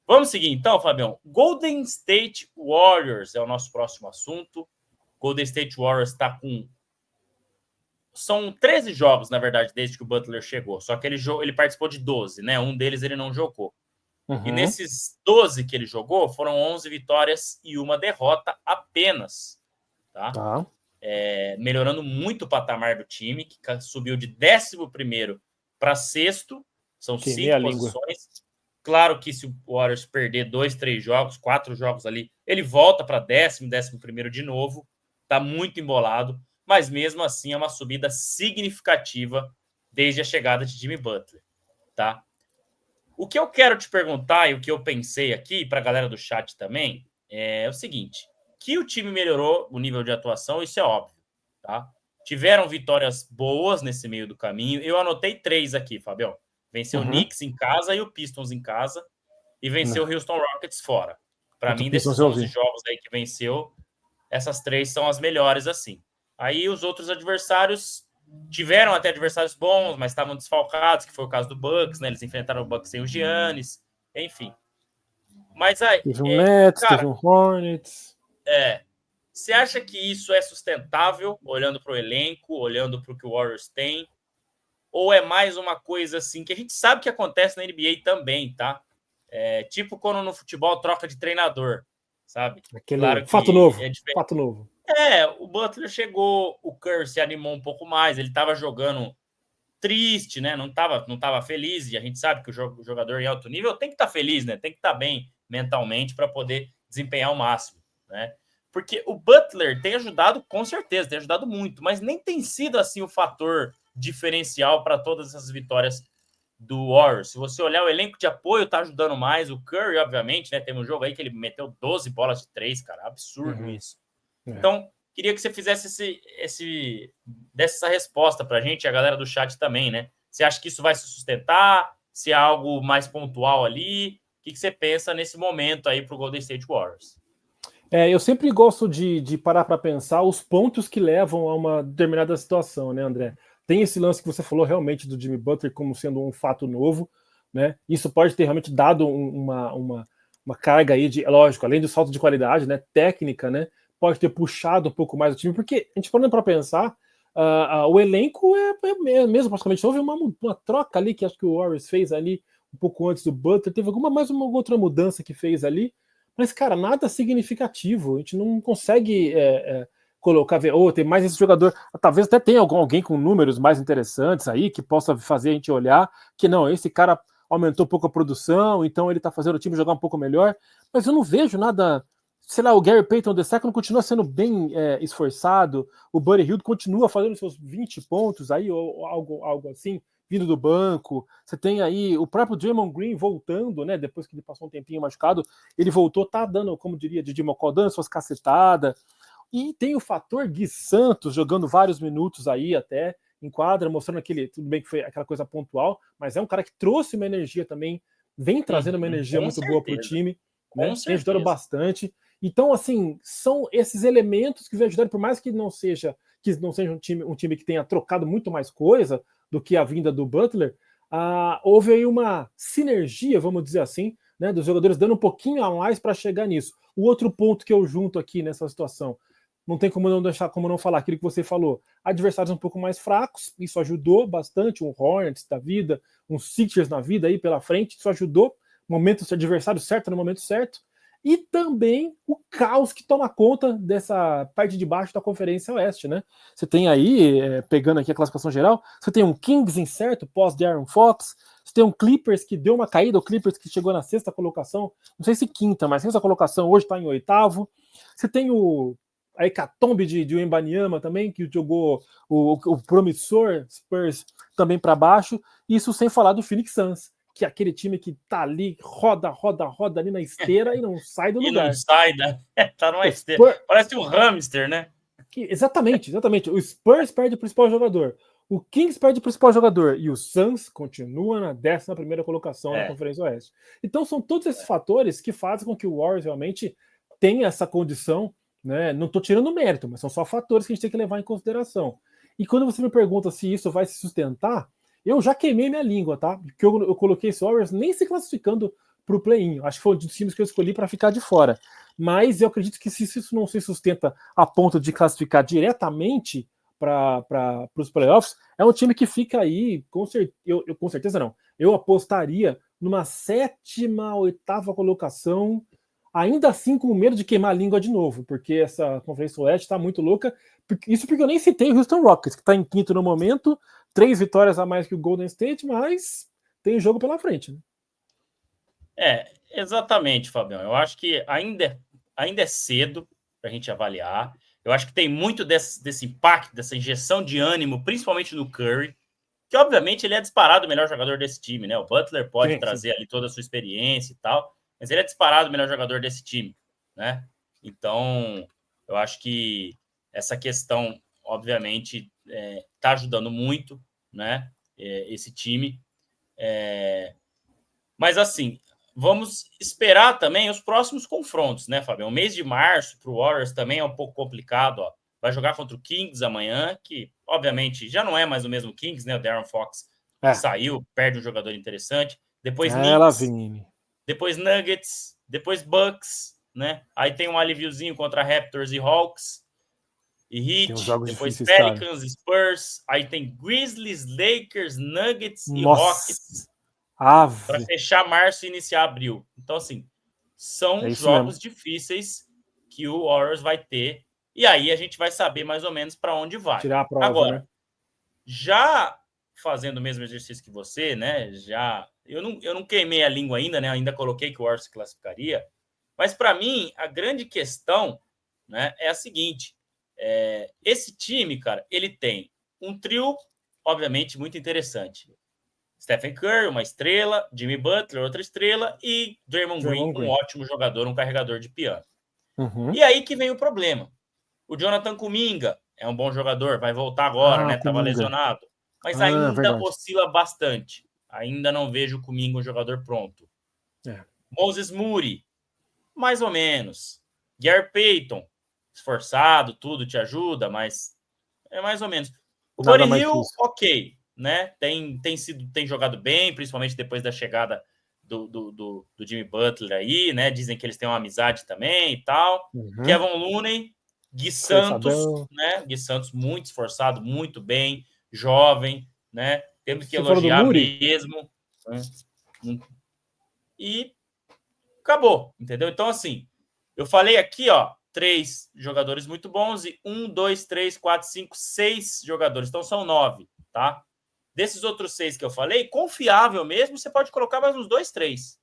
Vamos seguir então, Fabião. Golden State Warriors é o nosso próximo assunto. Golden State Warriors está com... São 13 jogos, na verdade, desde que o Butler chegou. Só que ele participou de 12, né? Um deles ele não jogou. E nesses 12 que ele jogou, foram 11 vitórias e uma derrota apenas. Tá? Melhorando muito o patamar do time, que subiu de 11º para 6º. São 5 posições. Claro que se o Warriors perder 2, 3 jogos, 4 jogos ali, ele volta para 11º de novo. Está muito embolado. Mas mesmo assim é uma subida significativa desde a chegada de Jimmy Butler. Tá? O que eu quero te perguntar e o que eu pensei aqui para a galera do chat também é o seguinte: que o time melhorou o nível de atuação, isso é óbvio, tá? Tiveram vitórias boas nesse meio do caminho. Eu anotei 3 aqui, Fabião. Venceu o Knicks em casa e o Pistons em casa, e venceu o Houston Rockets fora. Para mim, desses 11 jogos aí que venceu, essas 3 são as melhores assim. Aí os outros adversários tiveram até adversários bons, mas estavam desfalcados, que foi o caso do Bucks, né? Eles enfrentaram o Bucks sem o Giannis, enfim. Mas aí... Teve um Nets, teve um Hornets... Você acha que isso é sustentável, olhando para o elenco, olhando para o que o Warriors tem? Ou é mais uma coisa assim, que a gente sabe que acontece na NBA também, tá? Tipo quando no futebol troca de treinador, sabe? Claro que fato novo, fato novo. O Butler chegou, o Curry se animou um pouco mais, ele estava jogando triste, né? Não tava feliz, e a gente sabe que o jogador em alto nível tem que estar feliz, né? Tem que estar bem mentalmente para poder desempenhar o máximo, né? Porque o Butler tem ajudado, com certeza, tem ajudado muito, mas nem tem sido assim o fator diferencial para todas essas vitórias do Warriors. Se você olhar, o elenco de apoio tá ajudando mais, o Curry, obviamente, né? Tem um jogo aí que ele meteu 12 bolas de 3, cara, absurdo isso. Então, queria que você fizesse desse essa resposta pra gente, e a galera do chat também, né? Você acha que isso vai se sustentar? Se é algo mais pontual ali? O que você pensa nesse momento aí pro Golden State Warriors? Eu sempre gosto de parar para pensar os pontos que levam a uma determinada situação, né, André? Tem esse lance que você falou realmente do Jimmy Butler como sendo um fato novo, né? Isso pode ter realmente dado uma carga aí de, lógico, além do salto de qualidade, né, técnica, né? Pode ter puxado um pouco mais o time, porque a gente falando para pensar, o elenco é mesmo praticamente. Houve uma troca ali que acho que o Warriors fez ali um pouco antes do Butler, teve uma outra mudança que fez ali, mas, cara, nada significativo. A gente não consegue colocar, tem mais esse jogador. Talvez até tenha alguém com números mais interessantes aí que possa fazer a gente olhar que não, esse cara aumentou um pouco a produção, então ele tá fazendo o time jogar um pouco melhor, mas eu não vejo nada. Sei lá, o Gary Payton II continua sendo bem esforçado, o Buddy Hield continua fazendo seus 20 pontos aí, ou algo assim, vindo do banco. Você tem aí o próprio Draymond Green voltando, né? Depois que ele passou um tempinho machucado, ele voltou, tá dando, como diria Didi Mocó, dando suas cacetadas. E tem o fator Gui Santos jogando vários minutos aí até em quadra, mostrando tudo bem que foi aquela coisa pontual, mas é um cara que trouxe uma energia também, vem trazendo uma energia muito boa pro time, né? Tem ajudado bastante. Então, assim, são esses elementos que vêm ajudando, por mais que não seja um time que tenha trocado muito mais coisa do que a vinda do Butler, houve aí uma sinergia, vamos dizer assim, né, dos jogadores dando um pouquinho a mais para chegar nisso. O outro ponto que eu junto aqui nessa situação, não tem como não falar aquilo que você falou, adversários um pouco mais fracos, isso ajudou bastante, um Hornets da vida, um Sixers na vida aí pela frente, isso ajudou, adversário certo no momento certo, e também o caos que toma conta dessa parte de baixo da Conferência Oeste, né? Você tem aí, pegando aqui a classificação geral, você tem um Kings incerto pós de Aaron Fox, você tem um Clippers que deu uma caída, o Clippers que chegou na 6ª colocação, não sei se 5ª, mas 6ª colocação, hoje está em 8º. Você tem a hecatombe de Wembanyama também, que jogou o promissor Spurs também para baixo, isso sem falar do Phoenix Suns, que é aquele time que tá ali, roda ali na esteira e não sai do lugar. E não sai, né? Tá numa esteira. Parece um hamster, né? Exatamente. O Spurs perde o principal jogador. O Kings perde o principal jogador. E o Suns continua na 11ª colocação na Conferência Oeste. Então são todos esses fatores que fazem com que o Warriors realmente tenha essa condição, né? Não tô tirando mérito, mas são só fatores que a gente tem que levar em consideração. E quando você me pergunta se isso vai se sustentar, eu já queimei minha língua, tá? Porque eu coloquei esse Warriors nem se classificando para o play-in. Acho que foi um dos times que eu escolhi para ficar de fora. Mas eu acredito que se isso não se sustenta a ponto de classificar diretamente para os playoffs, é um time que fica aí, com certeza não. Eu apostaria numa 7ª, 8ª colocação, ainda assim com medo de queimar a língua de novo, porque essa Conferência Oeste está muito louca. Isso porque eu nem citei o Houston Rockets, que está em 5º no momento, 3 vitórias a mais que o Golden State, mas tem jogo pela frente. Né? Exatamente, Fabião. Eu acho que ainda é cedo para a gente avaliar. Eu acho que tem muito desse impacto, dessa injeção de ânimo, principalmente no Curry, que obviamente ele é disparado o melhor jogador desse time, né? O Butler pode trazer ali toda a sua experiência e tal, mas ele é disparado o melhor jogador desse time, né? Então, eu acho que essa questão, obviamente, está ajudando muito, né? Esse time. Mas, assim, vamos esperar também os próximos confrontos, né, Fabião? O mês de março para o Warriors também é um pouco complicado, ó. Vai jogar contra o Kings amanhã, que, obviamente, já não é mais o mesmo Kings, né? O De'Aaron Fox saiu, perde um jogador interessante. Depois Knicks, depois Nuggets, depois Bucks, né? Aí tem um alíviozinho contra Raptors e Hawks e Heat, depois Pelicans, Spurs, aí tem Grizzlies, Lakers, Nuggets e Rockets. Para fechar março e iniciar abril. Então, assim, são jogos difíceis que o Warriors vai ter. E aí a gente vai saber mais ou menos para onde vai. Tirar a prova, agora, né? Já fazendo o mesmo exercício que você, né? Eu não queimei a língua ainda, né? Ainda coloquei que o Warriors se classificaria. Mas para mim, a grande questão, né, é a seguinte: esse time, cara, ele tem um trio, obviamente, muito interessante. Stephen Curry, uma estrela, Jimmy Butler, outra estrela, e Draymond Green, um ótimo jogador, um carregador de piano. E aí que vem o problema. O Jonathan Kuminga é um bom jogador, vai voltar agora, né? Estava lesionado. Mas ainda oscila bastante. Ainda não vejo o Kuminga um jogador pronto. Moses Moody, mais ou menos. Gary Payton, esforçado, tudo te ajuda, mas é mais ou menos. O Buddy Hield, ok, né? Tem jogado bem, principalmente depois da chegada do Jimmy Butler aí, né? Dizem que eles têm uma amizade também e tal. Kevin Looney, Gui Santos, né? Gui Santos muito esforçado, muito bem, jovem, né? Temos que elogiar mesmo. Né? E acabou, entendeu? Então, assim, eu falei aqui, ó, 3 jogadores muito bons e 1, 2, 3, 4, 5, 6 jogadores. Então, são 9, tá? Desses outros 6 que eu falei, confiável mesmo, você pode colocar mais uns 2, 3.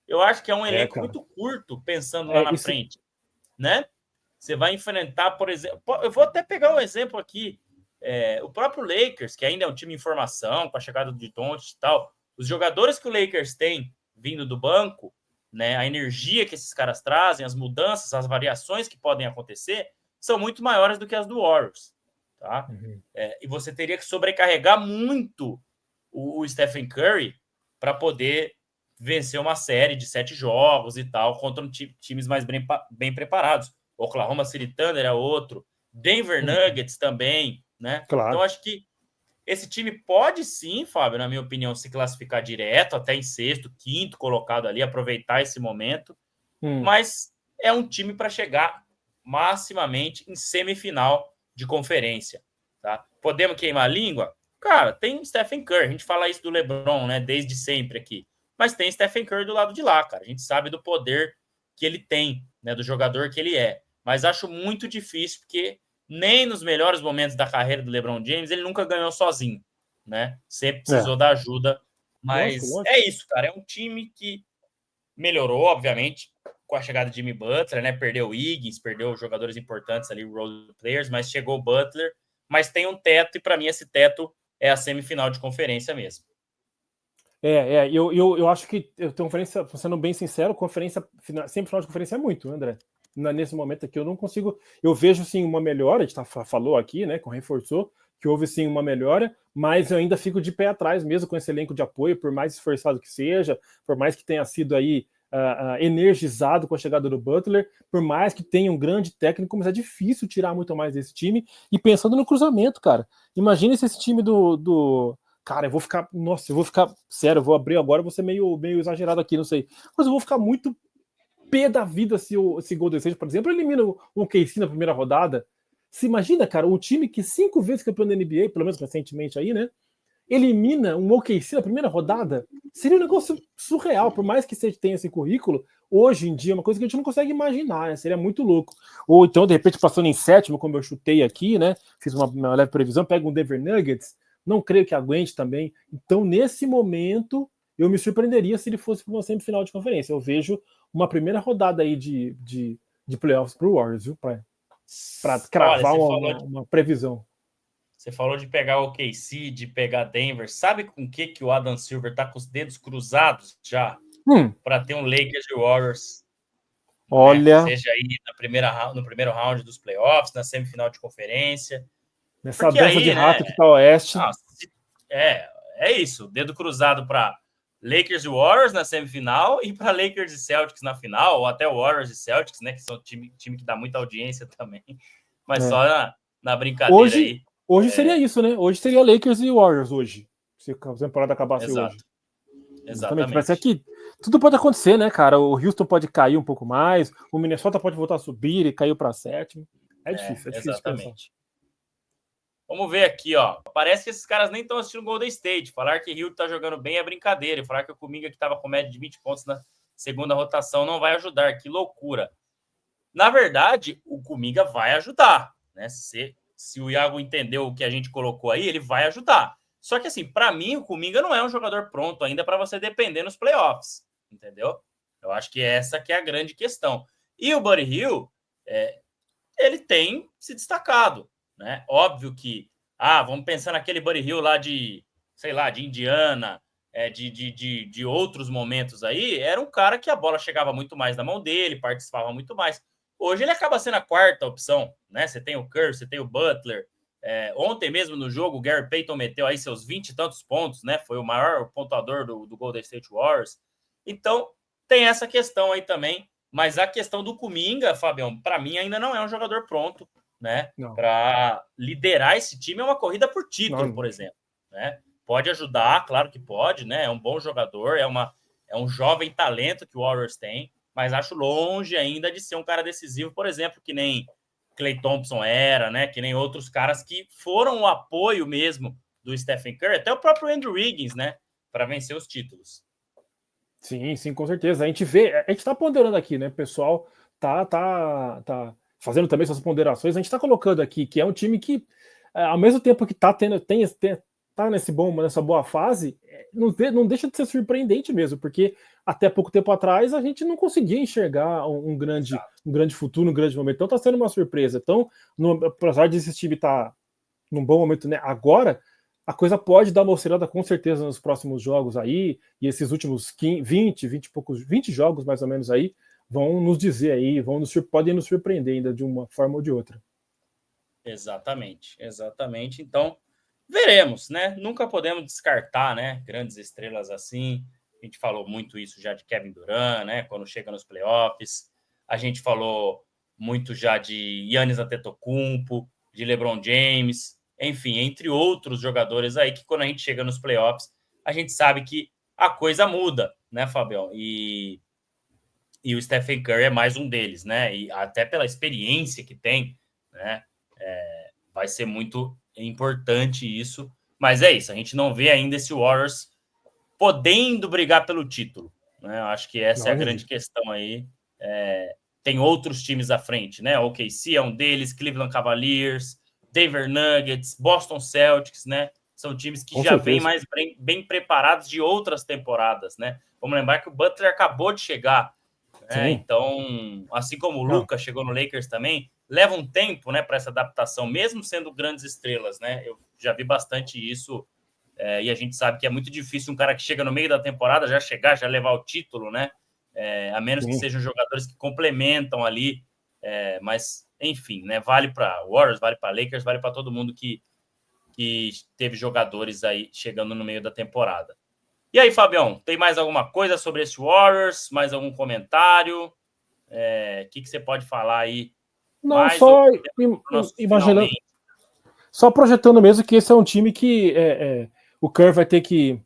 Eu acho que é um elenco muito curto, pensando lá na frente, né? Você vai enfrentar, por exemplo... Eu vou até pegar um exemplo aqui. O próprio Lakers, que ainda é um time em formação, com a chegada de Doncic e tal. Os jogadores que o Lakers tem vindo do banco, né, a energia que esses caras trazem, as mudanças, as variações que podem acontecer, são muito maiores do que as do Warriors. Tá? E você teria que sobrecarregar muito o Stephen Curry para poder vencer uma série de 7 jogos e tal, contra times mais bem preparados. Oklahoma City Thunder é outro, Denver Nuggets também, né? Claro. Então, acho que esse time pode sim, Fábio, na minha opinião, se classificar direto, até em 6º, 5º colocado ali, aproveitar esse momento, mas é um time para chegar maximamente em semifinal de conferência, tá? Podemos queimar a língua? Cara, tem Stephen Curry, a gente fala isso do LeBron, né, desde sempre aqui, mas tem Stephen Curry do lado de lá, cara, a gente sabe do poder que ele tem, né, do jogador que ele é, mas acho muito difícil, porque nem nos melhores momentos da carreira do LeBron James ele nunca ganhou sozinho, né, sempre precisou da ajuda, mas lógico. É isso, cara, é um time que melhorou, obviamente, com a chegada de Jimmy Butler, né? Perdeu o Wiggins, perdeu jogadores importantes ali, role players, mas chegou o Butler, mas tem um teto, e para mim esse teto é a semifinal de conferência mesmo. Eu acho que, conferência, sendo bem sincero, semifinal de conferência é muito, André. Nesse momento aqui eu não consigo, eu vejo sim uma melhora, a gente falou aqui, né, reforçou, que houve sim uma melhora, mas eu ainda fico de pé atrás mesmo com esse elenco de apoio, por mais esforçado que seja, por mais que tenha sido aí energizado com a chegada do Butler, por mais que tenha um grande técnico, mas é difícil tirar muito mais desse time. E pensando no cruzamento, cara, imagina se esse time do cara, eu vou ficar sério, eu vou abrir agora, eu vou ser meio exagerado aqui, não sei, mas eu vou ficar muito pé da vida se Golden State, por exemplo, elimina o OKC na primeira rodada. Se imagina, cara, um time que 5 vezes campeão da NBA, pelo menos recentemente aí, né, elimina um OKC na primeira rodada, seria um negócio surreal, por mais que você tenha esse currículo, hoje em dia é uma coisa que a gente não consegue imaginar, né? Seria muito louco. Ou então, de repente, passando em sétimo, como eu chutei aqui, né, fiz uma leve previsão, pega um Denver Nuggets, não creio que aguente também. Então, nesse momento, eu me surpreenderia se ele fosse para uma semifinal de conferência. Eu vejo uma primeira rodada aí de playoffs para o Warriors, viu? Para cravar uma previsão. Você falou de pegar o OKC, de pegar Denver. Sabe com que o Adam Silver tá com os dedos cruzados já? Para ter um Lakers e Warriors. Olha. Né? Seja aí no primeiro round dos playoffs, na semifinal de conferência. Nessa dança aí, de rato que tá o Oeste. É isso. Dedo cruzado para Lakers e Warriors na semifinal e para Lakers e Celtics na final, ou até Warriors e Celtics, né? Que são time que dá muita audiência também. Mas só na brincadeira aí. Hoje seria isso, né? Hoje seria Lakers e Warriors hoje. Se a temporada acabasse hoje. Exatamente. Mas é que tudo pode acontecer, né, cara? O Houston pode cair um pouco mais, o Minnesota pode voltar a subir e caiu para sétimo. É difícil exatamente. Pensar. Vamos ver aqui, ó. Parece que esses caras nem estão assistindo Golden State. Falar que Houston tá jogando bem é brincadeira. E falar que o Kuminga, que estava com média de 20 pontos na segunda rotação, não vai ajudar. Que loucura. Na verdade, o Kuminga vai ajudar, né? Se o Iago entendeu o que a gente colocou aí, ele vai ajudar. Só que, assim, para mim, o Kuminga não é um jogador pronto ainda para você depender nos playoffs, entendeu? Eu acho que essa que é a grande questão. E o Buddy Hield, ele tem se destacado, né? Óbvio que, vamos pensar naquele Buddy Hield lá de, sei lá, de Indiana, de outros momentos aí, era um cara que a bola chegava muito mais na mão dele, participava muito mais. Hoje ele acaba sendo a quarta opção, né? Você tem o Curry, você tem o Butler. Ontem mesmo no jogo, o Gary Payton meteu aí seus 20 e tantos pontos, né? Foi o maior pontuador do Golden State Warriors. Então, tem essa questão aí também. Mas a questão do Kuminga, Fabião, para mim ainda não é um jogador pronto, né? Para liderar esse time é uma corrida por título, por exemplo, né? Pode ajudar, claro que pode, né? É um bom jogador, é um jovem talento que o Warriors tem, mas acho longe ainda de ser um cara decisivo, por exemplo, que nem Klay Thompson era, né? Que nem outros caras que foram o apoio mesmo do Stephen Curry, até o próprio Andrew Wiggins, né? Para vencer os títulos. Sim, com certeza. A gente tá ponderando aqui, né? O pessoal tá fazendo também suas ponderações. A gente tá colocando aqui que é um time que, ao mesmo tempo que tá nessa boa fase, não deixa de ser surpreendente mesmo, porque até pouco tempo atrás a gente não conseguia enxergar um grande futuro, um grande momento. Então tá sendo uma surpresa. Então, apesar de esse time estar num bom momento, né, agora, a coisa pode dar uma oscilada com certeza nos próximos jogos aí, e esses últimos 20 jogos mais ou menos aí, vão nos dizer aí, podem nos surpreender ainda de uma forma ou de outra. Exatamente. Então, veremos, né? Nunca podemos descartar, né? Grandes estrelas assim. A gente falou muito isso já de Kevin Durant, né? Quando chega nos playoffs. A gente falou muito já de Giannis Antetokounmpo, de LeBron James, enfim, entre outros jogadores aí que quando a gente chega nos playoffs, a gente sabe que a coisa muda, né, Fabião? E o Stephen Curry é mais um deles, né? E até pela experiência que tem, né? Vai ser muito importante isso. Mas é isso, a gente não vê ainda esse Warriors podendo brigar pelo título, né? Eu acho que essa é a grande questão aí. Tem outros times à frente, né? O OKC é um deles, Cleveland Cavaliers, Denver Nuggets, Boston Celtics, né? São times que já vêm mais bem preparados de outras temporadas, né? Vamos lembrar que o Butler acabou de chegar, né? Então, assim como o Luka chegou no Lakers também, leva um tempo, né, para essa adaptação, mesmo sendo grandes estrelas, né? Eu já vi bastante isso, e a gente sabe que é muito difícil um cara que chega no meio da temporada já levar o título, né? A menos que sejam jogadores que complementam ali, mas enfim, né? Vale para Warriors, vale para Lakers, vale para todo mundo que teve jogadores aí chegando no meio da temporada. E aí, Fabião, tem mais alguma coisa sobre esse Warriors? Mais algum comentário? O que você pode falar aí? Não, só imaginando, só projetando mesmo que esse é um time que o Kerr vai ter que,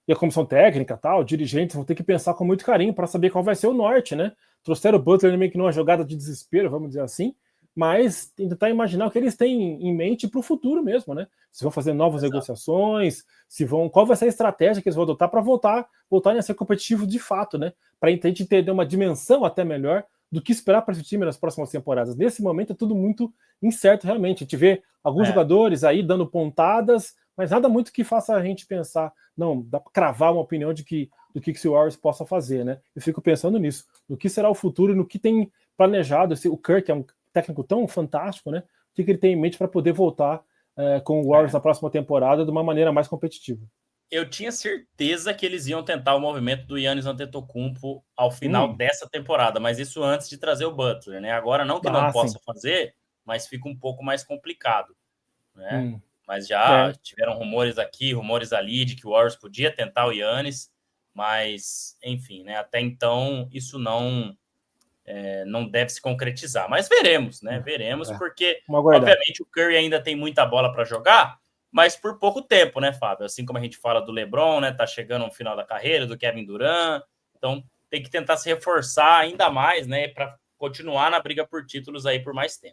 e a comissão técnica, tal, dirigentes vão ter que pensar com muito carinho para saber qual vai ser o norte, né? Trouxeram o Butler meio que numa jogada de desespero, vamos dizer assim, mas tentar imaginar o que eles têm em mente para o futuro mesmo, né? Se vão fazer novas negociações, se vão, qual vai ser a estratégia que eles vão adotar para voltarem a ser competitivos de fato, né? Para a gente entender uma dimensão até melhor do que esperar para esse time nas próximas temporadas. Nesse momento é tudo muito incerto realmente. A gente vê alguns jogadores aí dando pontadas, mas nada muito que faça a gente pensar, não, dá para cravar uma opinião do que o Warriors possa fazer, né? Eu fico pensando nisso, no que será o futuro e no que tem planejado. O Kirk é um técnico tão fantástico, né? O que ele tem em mente para poder voltar com o Warriors na próxima temporada de uma maneira mais competitiva. Eu tinha certeza que eles iam tentar o movimento do Giannis Antetokounmpo ao final dessa temporada, mas isso antes de trazer o Butler, né? Agora não que não possa fazer, mas fica um pouco mais complicado, né? Mas já tiveram rumores aqui, rumores ali de que o Warriors podia tentar o Giannis, mas enfim, né? Até então isso não deve se concretizar, mas veremos, né? Veremos, porque obviamente o Curry ainda tem muita bola para jogar, mas por pouco tempo, né, Fábio? Assim como a gente fala do LeBron, né? Tá chegando no final da carreira, do Kevin Durant, então tem que tentar se reforçar ainda mais, né? Para continuar na briga por títulos aí por mais tempo.